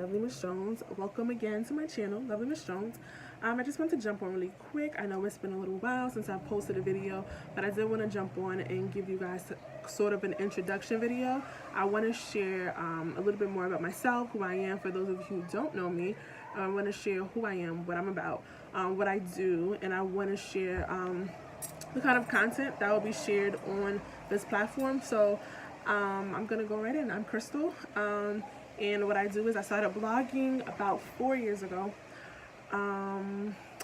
Lovely Miss Jones. Welcome again to my channel, Lovely Miss Jones. I just want to jump on really quick. I know it's been a little while since I've posted a video, but I did want to jump on and give you guys sort of an introduction video. I want to share a little bit more about myself, who I am. For those of you who don't know me, I want to share who I am, what I'm about, what I do, and I want to share the kind of content that will be shared on this platform. So I'm gonna go right in. I'm Crystal, and what I do is I started blogging about 4 years ago.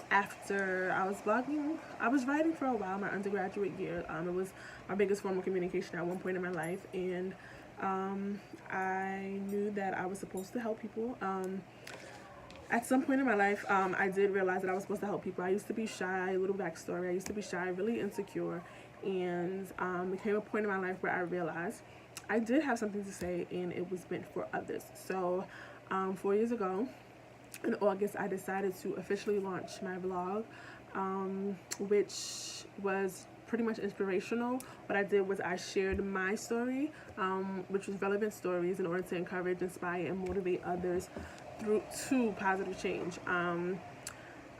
After I was blogging, I was writing for a while, my undergraduate year. It was my biggest form of communication at one point in my life, and I knew that I was supposed to help people. At some point in my life, I did realize that I was supposed to help people. I used to be shy. A little backstory: I used to be shy, really insecure, and there came a point in my life where I realized I did have something to say, and it was meant for others. So 4 years ago, in August, I decided to officially launch my blog, which was pretty much inspirational. What I did was I shared my story, which was relevant stories, in order to encourage, inspire, and motivate others to positive change.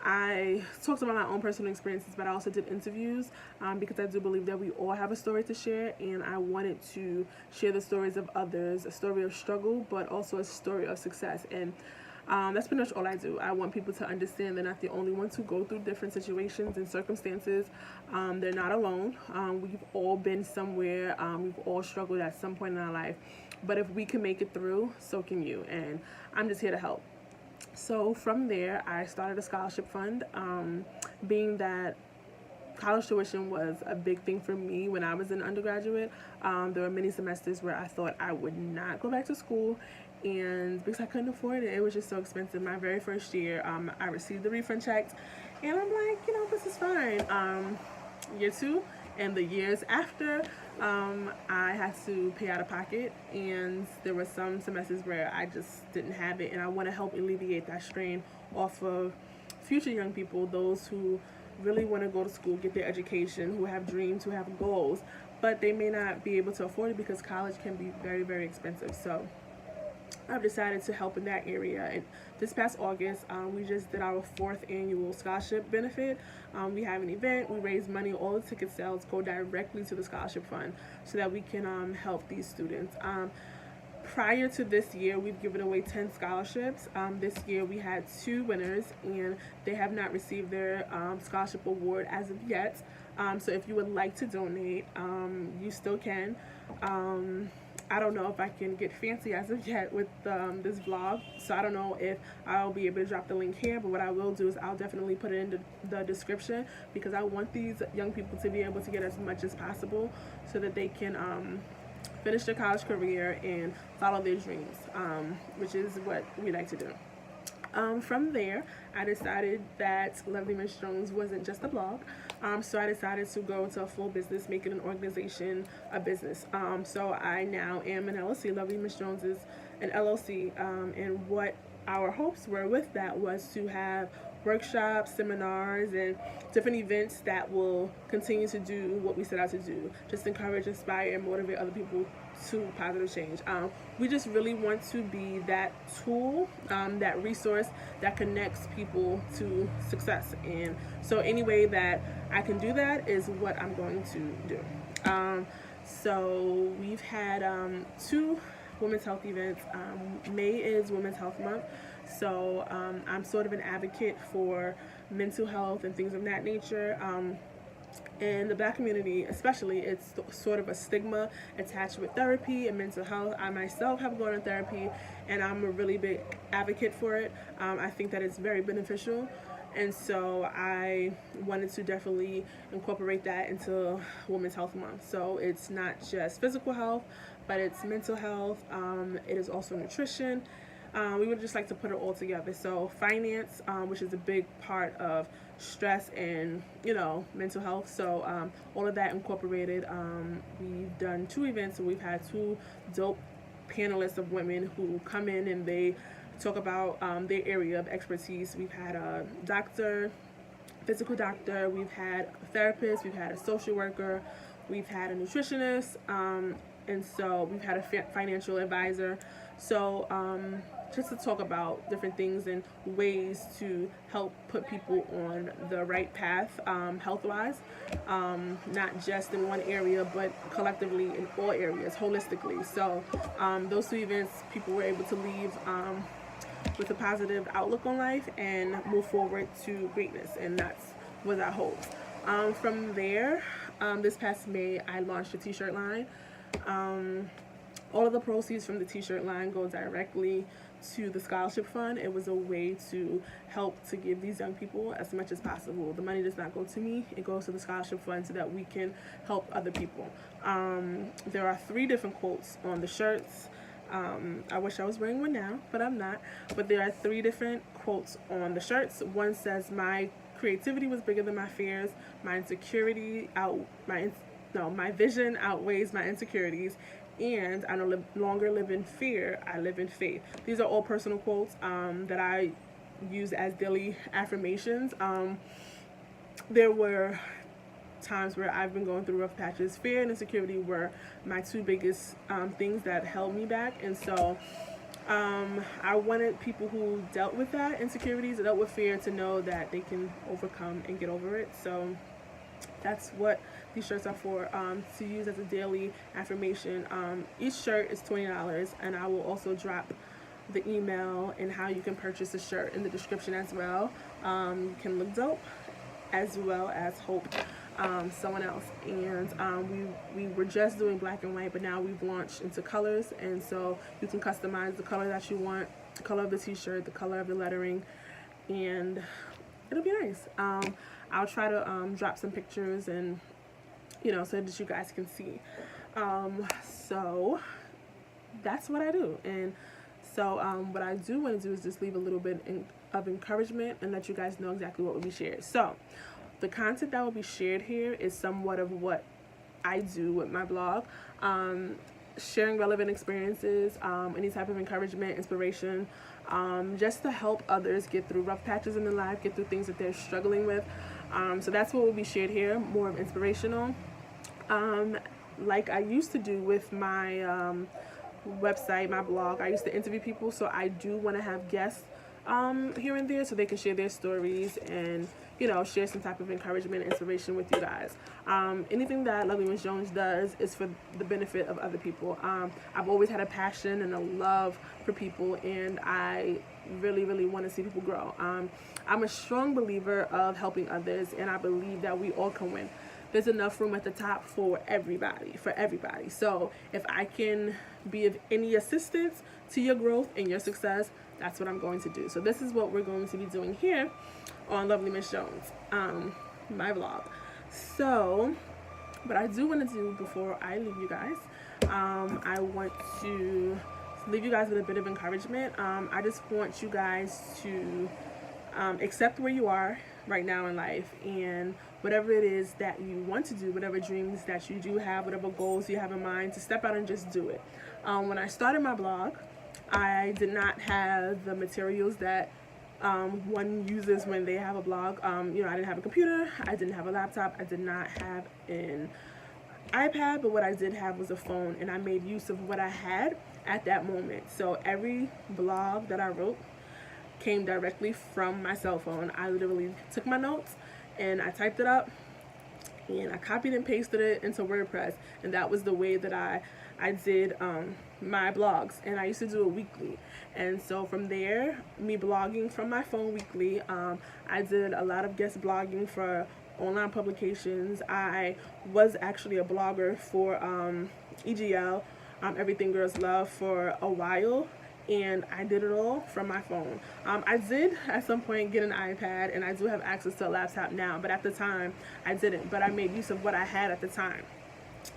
I talked about my own personal experiences, but I also did interviews because I do believe that we all have a story to share, and I wanted to share the stories of others, a story of struggle, but also a story of success. And that's pretty much all I do. I want people to understand they're not the only ones who go through different situations and circumstances. They're not alone. We've all been somewhere. We've all struggled at some point in our life. But if we can make it through, so can you. And I'm just here to help. So from there, I started a scholarship fund, being that college tuition was a big thing for me when I was an undergraduate. There were many semesters where I thought I would not go back to school, and because I couldn't afford it, it was just so expensive. My very first year, I received the refund checks, and I'm like, this is fine. Year two and the years after, I had to pay out of pocket, and there were some semesters where I just didn't have it, and I want to help alleviate that strain off of future young people, those who really want to go to school, get their education, who have dreams, who have goals, but they may not be able to afford it because college can be very, very expensive. So I've decided to help in that area. And this past August, we just did our 4th annual scholarship benefit. We have an event, we raise money, all the ticket sales go directly to the scholarship fund so that we can help these students. Prior to this year, we've given away 10 scholarships. This year we had 2 winners, and they have not received their scholarship award as of yet. So if you would like to donate, you still can. I don't know if I can get fancy as of yet with this vlog, so I don't know if I'll be able to drop the link here, but what I will do is I'll definitely put it in the description, because I want these young people to be able to get as much as possible so that they can finish their college career and follow their dreams, which is what we like to do. From there, I decided that Lovely Miss Jones wasn't just a blog, so I decided to go to a full business, making an organization a business. So I now am an LLC. Lovely Miss Jones is an LLC, and what our hopes were with that was to have workshops, seminars, and different events that will continue to do what we set out to do, just encourage, inspire, and motivate other people to positive change. We just really want to be that tool, that resource that connects people to success. And so any way that I can do that is what I'm going to do. So we've had 2 women's health events. May is Women's Health Month, so I'm sort of an advocate for mental health and things of that nature. In the Black community especially, it's sort of a stigma attached with therapy and mental health. I myself have gone to therapy, and I'm a really big advocate for it. I think that it's very beneficial, and so I wanted to definitely incorporate that into Women's Health Month. So it's not just physical health, but it's mental health. It is also nutrition. We would just like to put it all together. So finance, which is a big part of stress and mental health. So all of that incorporated. We've done 2 events, and we've had 2 dope panelists of women who come in and they talk about their area of expertise. We've had a doctor, physical doctor, we've had a therapist, we've had a social worker, we've had a nutritionist, and so we've had a financial advisor. So just to talk about different things and ways to help put people on the right path, health-wise, not just in one area, but collectively in all areas, holistically. So those 2 events, people were able to leave with a positive outlook on life and move forward to greatness, and that's what I hope. From there, this past May, I launched a t-shirt line. All of the proceeds from the t-shirt line go directly to the scholarship fund. It was a way to help to give these young people as much as possible. The money does not go to me, it goes to the scholarship fund so that we can help other people. There are 3 different quotes on the shirts. I wish I was wearing one now, but I'm not. But there are 3 different quotes on the shirts. One says, "My creativity was bigger than my fears. My vision outweighs my insecurities. And I no longer live in fear, I live in faith." These are all personal quotes that I use as daily affirmations. There were times where I've been going through rough patches. Fear and insecurity were my 2 biggest things that held me back. And so I wanted people who dealt with that, insecurities, dealt with fear, to know that they can overcome and get over it. So that's what these shirts are for, to use as a daily affirmation. Each shirt is $20, and I will also drop the email and how you can purchase the shirt in the description as well. You can look dope as well as hope someone else. And we were just doing black and white, but now we've launched into colors, and so you can customize the color that you want, the color of the t-shirt, the color of the lettering, and it'll be nice. I'll try to drop some pictures and so that you guys can see. So that's what I do. And so what I do want to do is just leave a little bit of encouragement and let you guys know exactly what will be shared. So the content that will be shared here is somewhat of what I do with my blog, sharing relevant experiences, any type of encouragement, inspiration, just to help others get through rough patches in their life, get through things that they're struggling with. So that's what will be shared here, more of inspirational. Like I used to do with my website, my blog, I used to interview people, so I do want to have guests here and there so they can share their stories and share some type of encouragement and inspiration with you guys. Anything that Lovely Miss Jones does is for the benefit of other people. I've always had a passion and a love for people, and I really want to see people grow. I'm a strong believer of helping others, and I believe that we all can win. There's enough room at the top for everybody. So if I can be of any assistance to your growth and your success, that's what I'm going to do. So this is what we're going to be doing here on Lovely Miss Jones, my vlog. So what I do want to do before I leave you guys, I want to leave you guys with a bit of encouragement. I just want you guys to accept where you are right now in life, and whatever it is that you want to do, whatever dreams that you do have, whatever goals you have in mind, to step out and just do it. When I started my blog, I did not have the materials that one uses when they have a blog. I didn't have a computer, I didn't have a laptop, I did not have an iPad, but what I did have was a phone, and I made use of what I had at that moment. So every blog that I wrote came directly from my cell phone. I literally took my notes and I typed it up and I copied and pasted it into WordPress, and that was the way that I did my blogs, and I used to do it weekly. And so from there, me blogging from my phone weekly, I did a lot of guest blogging for online publications. I was actually a blogger for EGL, Everything Girls Love, for a while, and I did it all from my phone. I did at some point get an iPad, and I do have access to a laptop now, but at the time I didn't. But I made use of what I had at the time,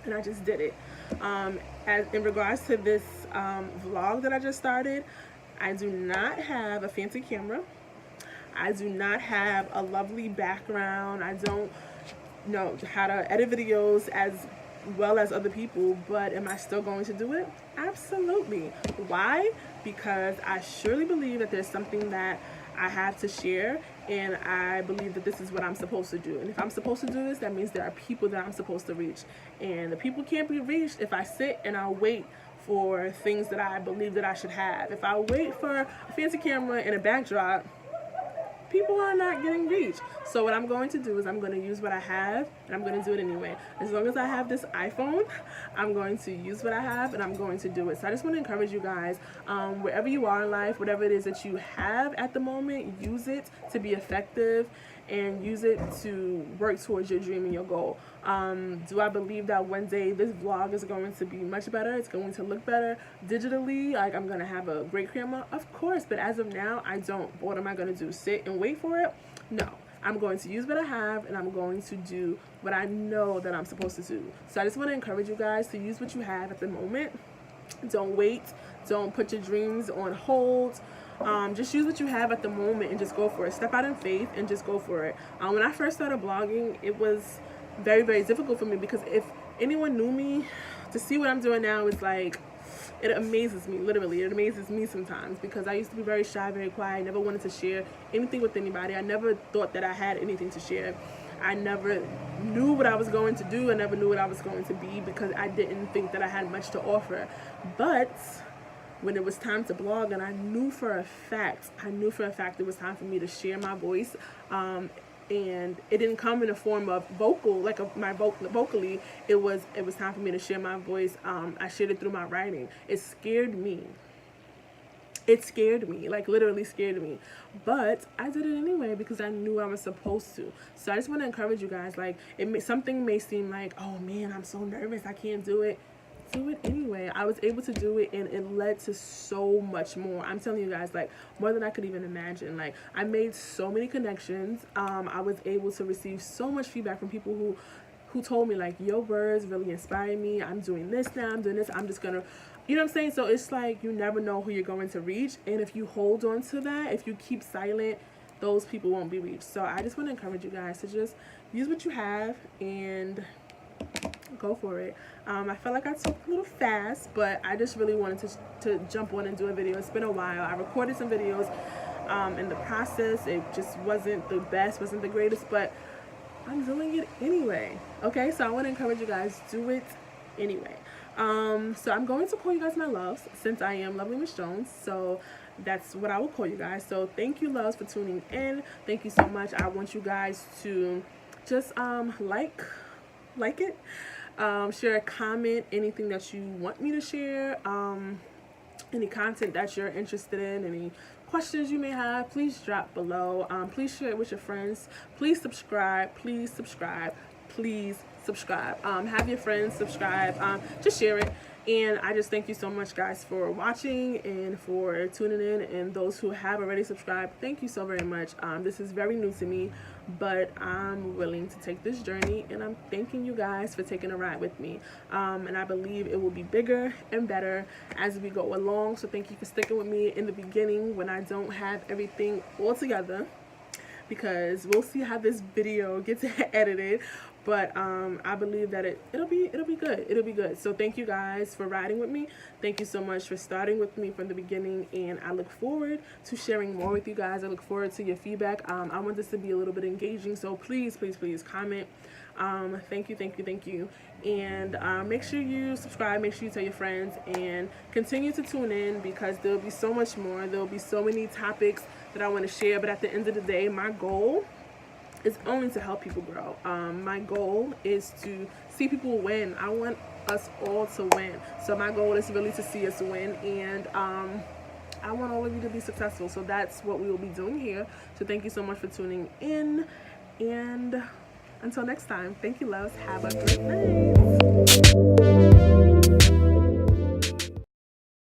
and I just did it. As in regards to this vlog that I just started, I do not have a fancy camera. I do not have a lovely background. I don't know how to edit videos as well as other people, but am I still going to do it? Absolutely. Why? Because I surely believe that there's something that I have to share, and I believe that this is what I'm supposed to do. And if I'm supposed to do this, that means there are people that I'm supposed to reach. And the people can't be reached if I sit and I wait for things that I believe that I should have. If I wait for a fancy camera and a backdrop, people are not getting reached. So what I'm going to do is I'm going to use what I have, and I'm going to do it anyway. As long as I have this iPhone, I'm going to use what I have, and I'm going to do it. So I just want to encourage you guys, wherever you are in life, whatever it is that you have at the moment, use it to be effective and use it to work towards your dream and your goal. Do I believe that one day this vlog is going to be much better? It's going to look better digitally, like I'm going to have a great camera? Of course, but as of now, I don't. What am I going to do? Sit and wait for it? No. I'm going to use what I have, and I'm going to do what I know that I'm supposed to do. So I just want to encourage you guys to use what you have at the moment. Don't wait. Don't put your dreams on hold. Just use what you have at the moment and just go for it. Step out in faith and just go for it. When I first started blogging, it was very, very difficult for me, because if anyone knew me, to see what I'm doing now is like, it amazes me. Literally, it amazes me sometimes, because I used to be very shy, very quiet. I never wanted to share anything with anybody. I never thought that I had anything to share. I never knew what I was going to do. I never knew what I was going to be, because I didn't think that I had much to offer. But when it was time to blog, and I knew for a fact it was time for me to share my voice, and it didn't come in a form of vocal, like vocally. It was time for me to share my voice. I shared it through my writing. It scared me. It scared me, like literally scared me. But I did it anyway, because I knew I was supposed to. So I just want to encourage you guys, like, something may seem like, oh man, I'm so nervous, I can't do it. Do it anyway. I was able to do it, and it led to so much more. I'm telling you guys, like, more than I could even imagine. Like, I made so many connections. I was able to receive so much feedback from people who told me, like, your words really inspire me. I'm doing this now. I'm doing this. I'm just gonna, you know what I'm saying? So it's like, you never know who you're going to reach, and if you hold on to that, if you keep silent, those people won't be reached. So I just want to encourage you guys to just use what you have and go for it. I felt like I talked a little fast, but I just really wanted to jump on and do a video. It's been a while. I recorded some videos in the process. It just wasn't the best, wasn't the greatest, but I'm doing it anyway. Okay, so I want to encourage you guys, do it anyway. So I'm going to call you guys my loves, since I am Lovely Miss Jones. So that's what I will call you guys. So thank you, loves, for tuning in. Thank you so much. I want you guys to just like it, share a comment, anything that you want me to share, any content that you're interested in, any questions you may have, please drop below. Please share it with your friends. Please subscribe. Please subscribe. Please subscribe. Have your friends subscribe. Just share it. And I just thank you so much, guys, for watching and for tuning in, and those who have already subscribed, thank you so very much. This is very new to me, but I'm willing to take this journey, and I'm thanking you guys for taking a ride with me. And I believe it will be bigger and better as we go along. So thank you for sticking with me in the beginning when I don't have everything all together, because we'll see how this video gets edited. But I believe that it'll be good. It'll be good. So thank you guys for riding with me. Thank you so much for starting with me from the beginning, and I look forward to sharing more with you guys. I look forward to your feedback. I want this to be a little bit engaging, so please comment. Thank you, and make sure you subscribe, make sure you tell your friends, and continue to tune in, because there'll be so much more. There'll be so many topics that I want to share, but at the end of the day, my goal is only to help people grow. My goal is to see people win. I want us all to win. So my goal is really to see us win, and I want all of you to be successful. So that's what we will be doing here. So thank you so much for tuning in, and until next time, thank you, loves. Have a good night.